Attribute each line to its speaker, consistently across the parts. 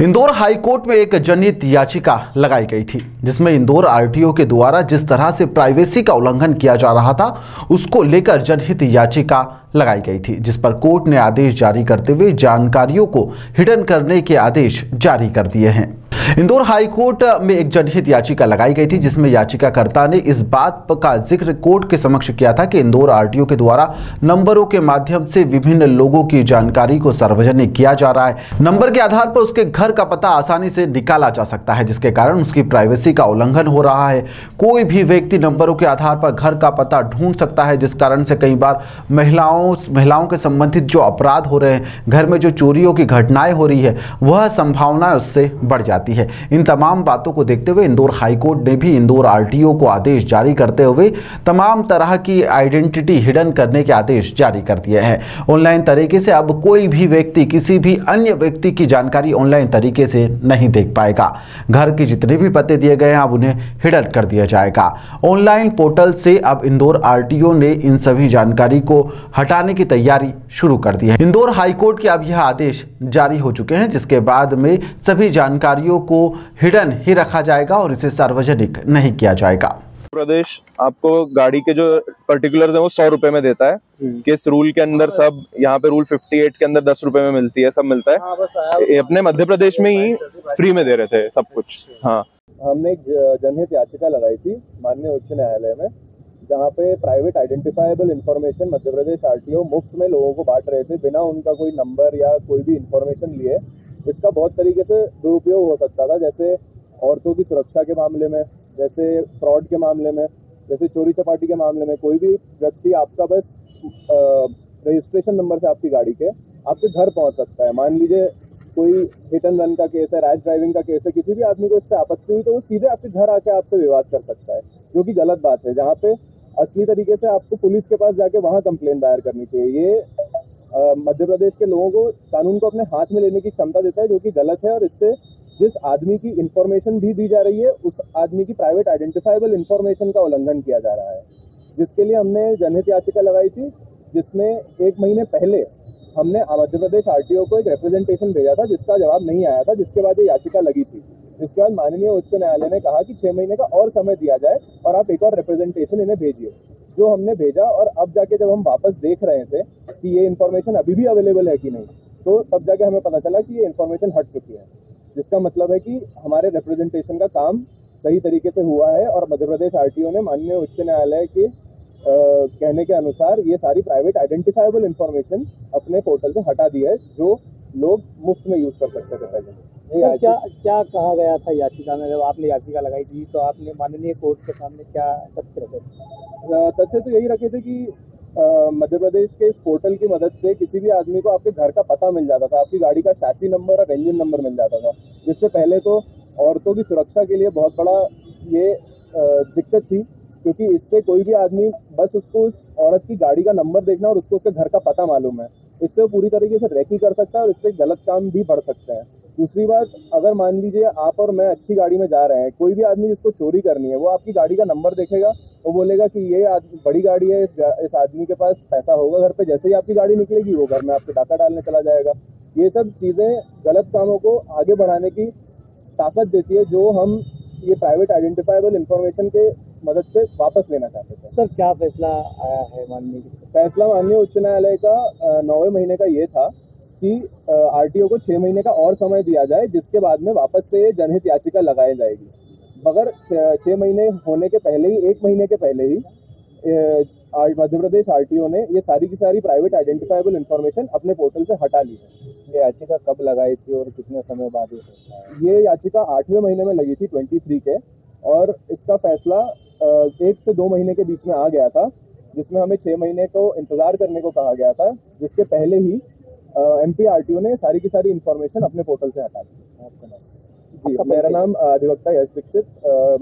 Speaker 1: Indore high court में एक जनहित याचिका लगाई गई थी, जिसमें इंदौर आरटीओ के द्वारा जिस तरह से प्राइवेसी का उल्लंघन किया जा रहा था, उसको लेकर जनहित याचिका लगाई गई थी, जिस पर कोर्ट ने आदेश जारी करते हुए जानकारियों को हिडन करने के आदेश जारी कर दिए हैं। इंदौर हाईकोर्ट में एक जनहित याचिका लगाई गई थी, जिसमें याचिकाकर्ता ने इस बात का जिक्र कोर्ट के समक्ष किया था कि इंदौर आरटीओ के द्वारा नंबरों के माध्यम से विभिन्न लोगों की जानकारी को सार्वजनिक किया जा रहा है। नंबर के आधार पर उसके घर का पता आसानी से निकाला जा सकता है, जिसके कारण उसकी प्राइवेसी का उल्लंघन हो रहा है। कोई भी व्यक्ति नंबरों के आधार पर घर का पता ढूंढ सकता है, जिस कारण से कई बार महिलाओं के संबंधित जो अपराध हो रहे हैं, घर में जो चोरियों की घटनाएं हो रही है, वह संभावना उससे बढ़ जाती है। इन तमाम बातों को देखते हुए इंदौर हाईकोर्ट ने भी इंदौर आरटीओ को आदेश जारी करते हुए तमाम तरह की आइडेंटिटी हिडन करने के आदेश जारी कर दिए हैं। ऑनलाइन तरीके से अब कोई भी व्यक्ति किसी भी अन्य व्यक्ति की जानकारी ऑनलाइन तरीके से नहीं देख पाएगा। घर के जितने भी पते दिए गए हैं, अब उन्हें हिडन कर दिया जाएगा। ऑनलाइन पोर्टल से अब इंदौर आरटीओ ने इन सभी जानकारी को हटाने की तैयारी शुरू कर दी है। इंदौर हाईकोर्ट के अब यह आदेश जारी हो चुके हैं, जिसके बाद में सभी जानकारियों को हिडन ही रखा जाएगा और इसे सार्वजनिक नहीं किया जाएगा।
Speaker 2: प्रदेश आपको गाड़ी के जो पर्टिकुलर्स है वो 100 रुपए में देता है। किस रूल के अंदर सब यहाँ पे रूल 58 के अंदर 10 रुपए में मिलती है, सब मिलता है। अपने मध्य प्रदेश में ही फ्री में दे रहे थे सब कुछ। हाँ, हमने एक जनहित याचिका लगाई थी माननीय उच्च न्यायालय में, जहाँ पे private identifiable information Madhya Pradesh RTO मुफ्त में लोगों को बांट रहे थे बिना उनका कोई नंबर या कोई भी इंफॉर्मेशन लिए। इसका बहुत तरीके से दुरुपयोग हो सकता था, जैसे औरतों की सुरक्षा के मामले में, जैसे फ्रॉड के मामले में, जैसे चोरी चपाटी के मामले में। कोई भी व्यक्ति आपका बस रजिस्ट्रेशन नंबर से आपकी गाड़ी के आपके घर पहुंच सकता है। मान लीजिए कोई हिट एंड रन का केस है, रैश ड्राइविंग का केस है, किसी भी आदमी को इससे आपत्ति हुई तो वो सीधे आपके घर आके आपसे विवाद कर सकता है, जो कि गलत बात है। जहाँ पे असली तरीके से आपको पुलिस के पास जाके वहाँ कंप्लेन दायर करनी चाहिए। ये मध्य प्रदेश के लोगों को कानून को अपने हाथ में लेने की क्षमता देता है, जो कि गलत है। और इससे जिस आदमी की इंफॉर्मेशन भी दी जा रही है, उस आदमी की प्राइवेट आइडेंटिफाइबल इंफॉर्मेशन का उल्लंघन किया जा रहा है, जिसके लिए हमने जनहित याचिका लगाई थी, जिसमें 1 महीने पहले हमने मध्य प्रदेश आरटीओ को एक रिप्रेजेंटेशन भेजा था, जिसका जवाब नहीं आया था, जिसके बाद ये याचिका लगी थी। जिसके बाद माननीय उच्च न्यायालय ने कहा कि 6 महीने का और समय दिया जाए और आप एक और रिप्रेजेंटेशन इन्हें भेजिए, जो हमने भेजा। और अब जाके जब हम वापस देख रहे थे कि ये इन्फॉर्मेशन अभी भी अवेलेबल है कि नहीं, तो तब जाके हमें पता चला कि ये इन्फॉर्मेशन हट चुकी है, जिसका मतलब है कि हमारे रिप्रेजेंटेशन का काम सही तरीके से हुआ है। और मध्य प्रदेश आरटीओ ने माननीय उच्च न्यायालय के कहने के अनुसार ये सारी प्राइवेट आइडेंटिफाइबल इंफॉर्मेशन अपने पोर्टल से हटा दी है, जो लोग मुफ्त में यूज कर सकते थे पहले।
Speaker 3: क्या कहा गया था याचिका में? जब आपने याचिका लगाई थी तो आपने माननीय कोर्ट के सामने क्या तथ्य रखे थे?
Speaker 2: तथ्य तो यही रखे थे कि मध्य प्रदेश के इस पोर्टल की मदद से किसी भी आदमी को आपके घर का पता मिल जाता था, आपकी गाड़ी का चैसी नंबर और इंजन नंबर मिल जाता था। जिससे पहले तो औरतों की सुरक्षा के लिए बहुत बड़ा ये दिक्कत थी, क्योंकि इससे कोई भी आदमी बस उसको उस औरत की गाड़ी का नंबर देखना और उसको उसके घर का पता मालूम है, इससे वो पूरी तरीके से रेकी कर सकता है और इससे गलत काम भी बढ़ सकते हैं। दूसरी बात, अगर मान लीजिए आप और मैं अच्छी गाड़ी में जा रहे हैं, कोई भी आदमी जिसको चोरी करनी है वो आपकी गाड़ी का नंबर देखेगा, वो बोलेगा कि ये बड़ी गाड़ी है, इस आदमी के पास पैसा होगा घर पे। जैसे ही आपकी गाड़ी निकलेगी वो घर में आपके डाका डालने चला जाएगा। ये सब चीज़ें गलत कामों को आगे बढ़ाने की ताकत देती है, जो हम ये प्राइवेट आइडेंटिफाइबल इंफॉर्मेशन के मदद से वापस लेना चाहते थे।
Speaker 3: सर, क्या फैसला आया है माननीय?
Speaker 2: फैसला माननीय उच्च न्यायालय का 9वें महीने का ये था कि आरटीओ को 6 महीने का और समय दिया जाए, जिसके बाद में वापस से जनहित याचिका लगाई जाएगी। मगर 6 महीने होने के पहले ही, 1 महीने के पहले ही मध्य प्रदेश आरटीओ ने ये सारी की सारी प्राइवेट आइडेंटिफाइबल इंफॉर्मेशन अपने पोर्टल से हटा ली है।
Speaker 3: ये याचिका कब लगाई थी और कितने समय बाद?
Speaker 2: ये याचिका 8वें महीने में लगी थी 23 के, और इसका फैसला 1 से 2 महीने के बीच में आ गया था, जिसमें हमें 6 महीने को इंतजार करने को कहा गया था, जिसके पहले ही एमपी आरटीओ ने सारी की सारी इंफॉर्मेशन अपने पोर्टल से हटा दी। जी, मेरा नाम अधिवक्ता यश दीक्षित,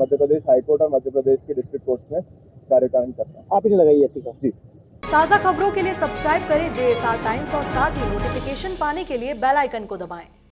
Speaker 2: मध्य प्रदेश हाईकोर्ट और मध्य प्रदेश के डिस्ट्रिक्ट कोर्ट में कार्यकारण करता हूँ।
Speaker 3: आपने लगाई याचिका?
Speaker 2: जी।
Speaker 4: ताज़ा खबरों के लिए सब्सक्राइब करें JSR टाइम्स और साथ ही नोटिफिकेशन पाने के लिए बेल आइकन को दबाएं।